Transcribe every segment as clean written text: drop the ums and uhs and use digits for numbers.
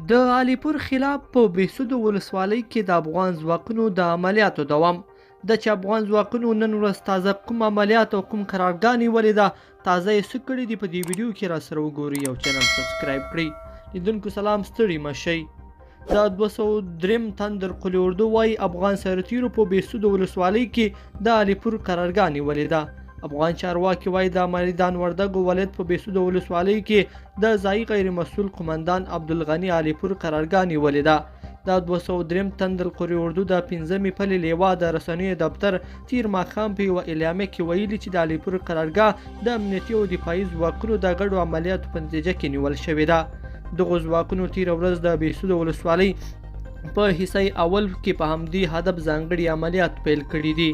د علیپور خلاف په بهسودو ولسوالۍ کې د افغان ځواکونو د عملیاتو دوام د چې افغان ځواکونو نن ورځ تازه کوم عملیات او کوم قرارګاه نیولې ده تازه یې څه کړي دي په دې ویډیو کې راسره وګورئ او چینل سبسکرایب کړئ. لیدونکو سلام، ستړي مه شئ. د 203 تندر قل اردو وایي افغان سرتیرو په بهسودو ولسوالۍ کې د علیپور قرارګاه نیولې ده. افغان چارواکي وایي د میدان وردګو ولایت په بهسودو ولسوالۍ کې د ځایي غیر مسؤل قمندان عبدالغني علیپور قرارګاه نیولې ده. د 203 تندر قل اردو د 5مې پلې لیوا د رسنیو دفتر تیر ماښام په یوه اعلامیه کې ویلي چې د علیپور قرارګاه د امنیتي او دفاعي ځواکونو د ګډو عملیاتو په نتیجه کې نیول شوې ده. دغو ځواکونو تیره ورځ د بهسودو ولسوالۍ په حصه اول کې په همدې هدف ځانګړي عملیات پیل کړي دي.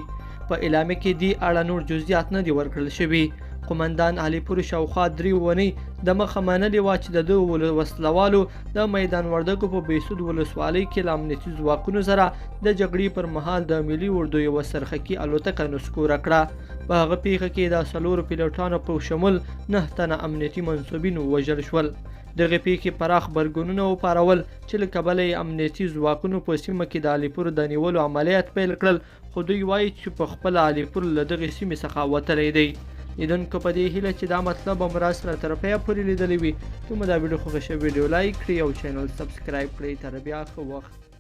په اعلامیه کې دې اړه نور جزئیات نه دي ورکړل شوي. قمندان علیپور شاوخوا 3 اونۍ د مخه منلې وه چې د دغو وسلوالو د میدان وردګو په بهسود ولسوالۍ کې له امنیتي ځواکونو سره د جګړې پر مهال د ملي اردو یوه سرخکي الوتکه نسکوره کړه. په هغه پیښه کې د 4 پیلوټانو په شمول 9 تنه امنیتي منصوبین ووژل شول. دغه پیښې پراخ غبرګونونه وپارول چې له کبله یې امنیتي ځواکونو په سیمه کې د علیپور د نیولو عملیات پیل کړل، خو دوی وایي چې په خپله علیپور له دغې سیمې څخه وتلی دی. لیدونکو په دې هیله چې دا مطلب هم راسره تر پایه پورې لیدلی وي، که مو دا ویډیو خوښه شوې ویډیو لایک کړئ او چینل سبسکرایب کړئ. تر بیا ښه وخت.